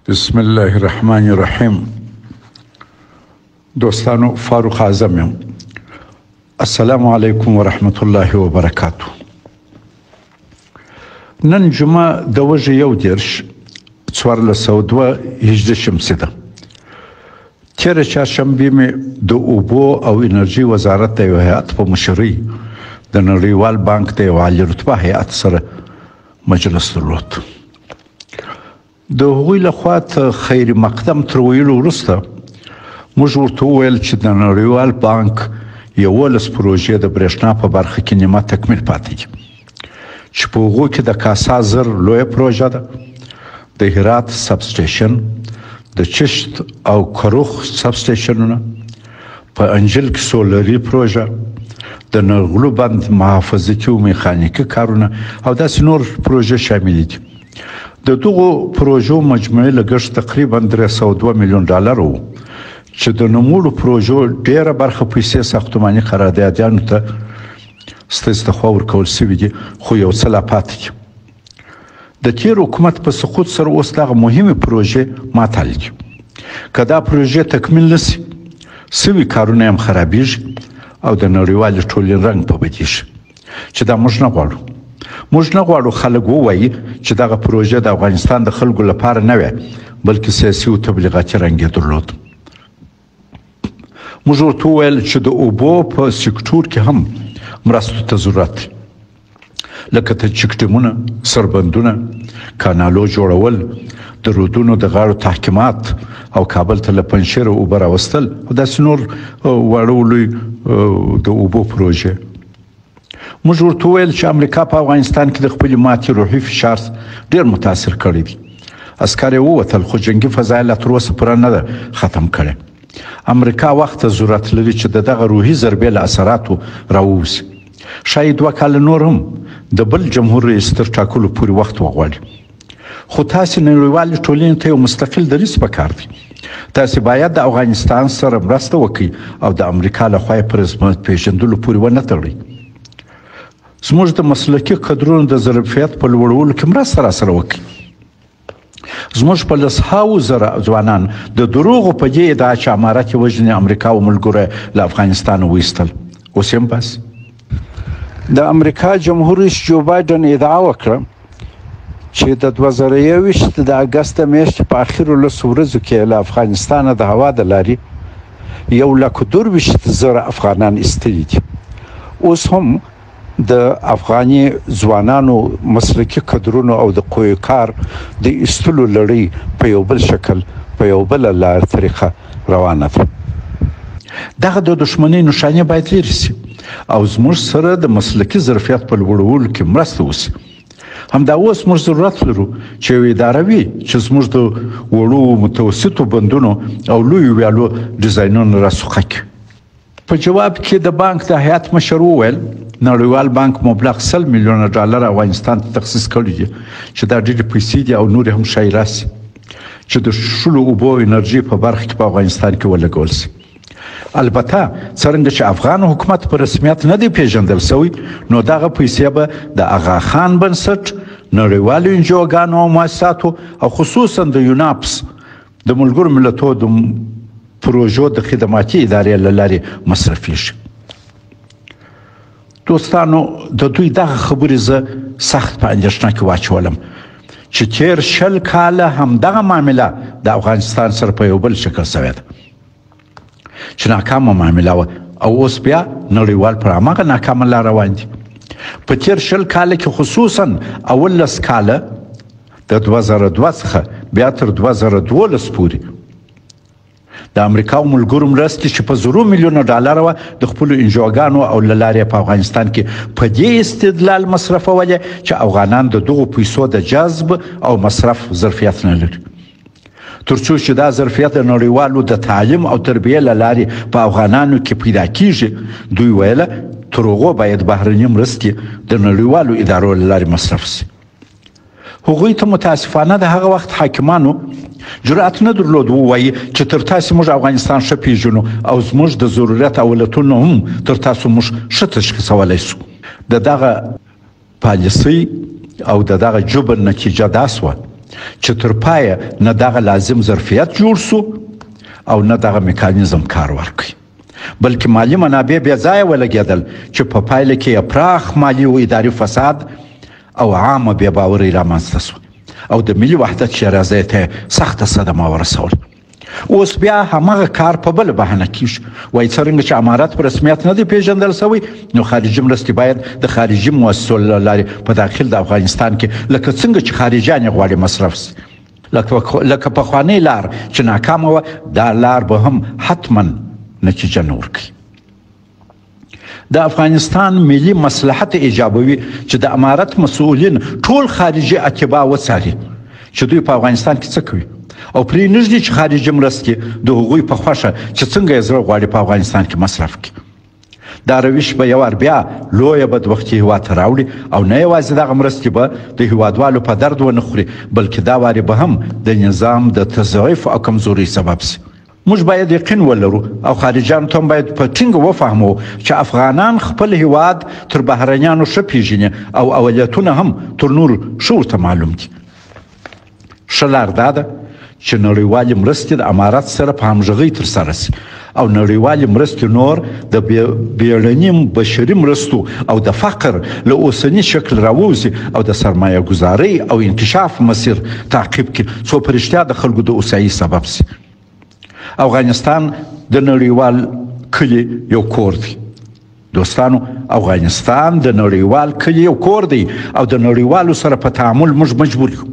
بسم الله الرحمن الرحیم. دوستانو، فاروق اعظم یم. السلام علیکم و رحمت الله و برکاته. نن جمعه د وژه 1402 هجري شمسي ده. تېره چهارشنبې مې د اوبو او انرژي وزارت د یو هیئت په مشرۍ د نړیوال بانک د یو عالي رتبه هیئت سره مجلس درلود. د هغوی لخوا خیر مقدم تر ویلو وروسته موږ ورته وویل چې د نړیوال بانک 11 پروژې د برېښنا په برخه کې نیمه تکمیل پاتې دي، چې په هغو کې د کاسا زر لویه پروژه ده، د هرات سب سټیشن، د چشت او کروخ سب سټیشنونه، په انجیل کې سولري پروژه، د نغلو بند محافظتي او میخانیکي کارونه او داسې نور پروژې شامل دي. د دغو پروژو مجموعي لګښت تقریبا $302 میلیون وو، چې د نوموړو پروژو ډیره برخه پیسې ساختماني قراردادیانو ته استخوا ورکول شوي دي، خو یو څه لا پاتې دي. د تیر حکومت په سقوط سره اوس دغه مهمې پروژې معطل دي. که دا پروژې تکمیل نشي، سوي کارونه هم خرابیږي او د نړیوالې ټولنې رنګ په بدیږي، چې دا موږ نه غواړو. موږ نه غواړو خلک ووایي چې دغه پروژه د افغانستان د خلکو لپاره نه وه، بلکې سیاسي او تبلیغاتي رنګ یې درلود. موږ ورته وویل چې د اوبو په سکتور کې هم مرستو ته ضرورت دی، لکه چک ډیمونه، سربندونه، کانالو جوړول، د رودونو د غاړو تحکیمات او کابل ته له پنجشیره اوبه راوستل او داسې نور واړه لوی د اوبو پروژې. موږ ورته وویل چې امریکا په افغانستان کې د خپلې ماتې روحي فشار ډېر متاثر کړی دی. عسکر یې ووتل، خو جنګي فضایل لا تر اوسه پوره نه ده ختم کړی. امریکا وخت ته ضرورت لري چې دغه روحي ضربې له اثراتو راووځي. شاید 2 کاله نور هم د بل جمهور رئیس تر ټاکلو پورې وخت وغواړي. خو تاسې نړیوالې ټولنې ته یو مستقل دریځ پکار دی. تاسې باید د افغانستان سره مرسته وکړئ او د امریکا لخوا یې په رسمیت پیژندلو پورې ونه تړئ. زموږ د مسلکي کدرونو د ظرفیت په لوړولو کې مرسته راسره وکړئ. زموږ په 100,000 ځوانان د دروغو په دې ادعا چې امارت یې وژني امریکا او ملګرو له افغانستانه وایستل، اوس هم بس. د امریکا جمهور رئیس جو بایدن ادعا وکړه چې د 2021 د اګست میاشتې په اخرو 10 ورځو کې له افغانستانه د هوا د لارې 1,22,000 افغانان ایستلي دي. اوس هم د افغاني ځوانانو مسلکي کدرونو او د قوی کار د ایستلو لړۍ په یو بل شکل په یو بل لار طریقه روانه ده. دغه د دښمنۍ نښانې باید لرې شي او زموږ سره د مسلکي ظرفیت په لوړولو کې مرسته وشي. همدا اوس موږ ضرورت لرو چې یو اداره وي چې زموږ د وړو متوسطو بندونو او لویو ویالو ډیزاینونه راسوخه کړي. په جواب کې د بانک د هیئت مشر وویل نړیوال بانک مبلغ $100 میلیون افغانستان ته تخصیص کړی دی، چې دا ډېرې پیسې دي او نور هم شاید راسي چې د شلو اوبو انرژي په برخه کې په افغانستان کې ولګول شي. البته څرنګه چې افغان حکومت په رسمیت نه دی پیژندل شوی، نو دغه پیسې به د اغا خان بنسټ، نړیوالو انجوګانو او مؤسساتو او خصوصا د یوناپس د ملګرو ملتونو د پروژو د خدماتي ادارې له لارې مصرفیږي. دوستانو، د دوی دغه خبرې زه سخت په اندېښنه کې واچولم چې تېر 20 کاله همدغه معامله د افغانستان سره په یو بل شکل شوې ده، چې ناکامه معامله وه او اوس بیا نړیوال پر هماغه ناکامه لار روان دي. په تېر 20 کاله کې خصوصا اول 10 کاله د 2002 څخه بیا تر 2012 پورې د امریکا او ملګرو مرستې چې په $100 میلیون وه د خپلو انجوګانو او له لارې په افغانستان کې په دې استدلال مصرفولې چې افغانان د دغو پیسو د جذب او مصرف ظرفیت نه لري. تر څو چې دا ظرفیت د نړیوالو د تعلیم او تربیې له لارې په افغانانو کې پیدا کیږي، دوی ویله تر هغو باید بهرنۍ مرستې د نړیوالو ادارو له لارې مصرف شي. هغوی ته متاسفانه د هغه وخت حاکمانو جرأت نه درلود ووایي چې تر تاسې موږ افغانستان ښه پیژنو او زموږ د ضرورت اولتونه هم تر تاسو موږ ښه تشخیصولی شو. د دغه پالیسۍ او د دغه جبر نتیجه دا سوه چې تر پایه نه دغه لازم ظرفیت جوړ سو او نه دغه میکانیزم کار ورکړي، بلکې مالی منابع بې ځایه ولګېدل چې په پایله کې پراخ مالي او اداري فساد او عامه بې باوري رامنځته سوه او د ملي وحدت شیرازۍ ته سخته صدمه ورسول. اوس بیا همغه کار په بله بهانه کیږي، وایي څرنګه چې امارت په رسمیت نه دی پیژندل سوی، نو خارجي مرستې باید د خارجي مؤسسو له لارې په داخل د افغانستان کې لکه څنګه چې خارجیان یې غواړي مصرف سي. لکه پخوانۍ لار چې ناکامه وه، دا لار به هم حتما نتیجه نه ورکوي. د افغانستان ملي مصلحت ایجابوي چې د امارت مسؤلین ټول خارجي اتباع وڅاري چې دوی په افغانستان کې څه کوي او پرې نږدې چې خارجي مرستې د هغوی په خوښه چې څنګه یې زړه غواړي په افغانستان کې مصرف کړي. دا روش به یو وار بیا لویه بدبختي هېواد ته راوړي او نه یوازې دغه مرستې به د هېوادوالو په درد ونه خوري، بلکې دا وارې به هم د نظام د تضعیف او کمزورۍ سبب سي. موږ باید یقین ولرو او خارجیانو ته هم باید په ټینګه وفهمو چې افغانان خپل هېواد تر بهرنیانو ښه پیژني او اولتونه هم تر نورو ښه ورته معلوم دي. ښه لار دا ده چې نړیوالې مرستې د امارت سره په همغږۍ ترسره سي او نړیوالې مرستې نور د بیړني بشري مرستو او د فقر له اوسني شکل راووځي او د سرمایه ګذارۍ او انکشاف مسیر تعقیب کړي، څو په رښتیا د خلکو د هوسایي سبب سي. افغانستان د نړیوال کلي یو کور دی. دوستانو، افغانستان د نړیوال کلي یو کور دی او د نړیوالو سره په تعامل موږ مجبور یو،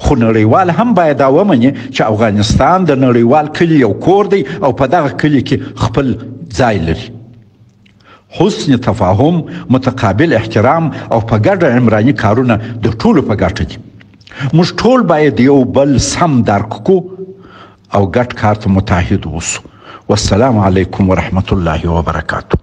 خو نړیوال هم باید دا ومني چې افغانستان د نړیوال کلي یو کور دی او په دغه کلي کې خپل ځای لري. حسن تفاهم، متقابل احترام او په ګډه عمراني کارونه د ټولو په ګټه دي. موږ ټول باید یو بل سم درک کو او ګډ کار ته متحد اوسو. والسلام علیکم ورحمة الله وبرکاته.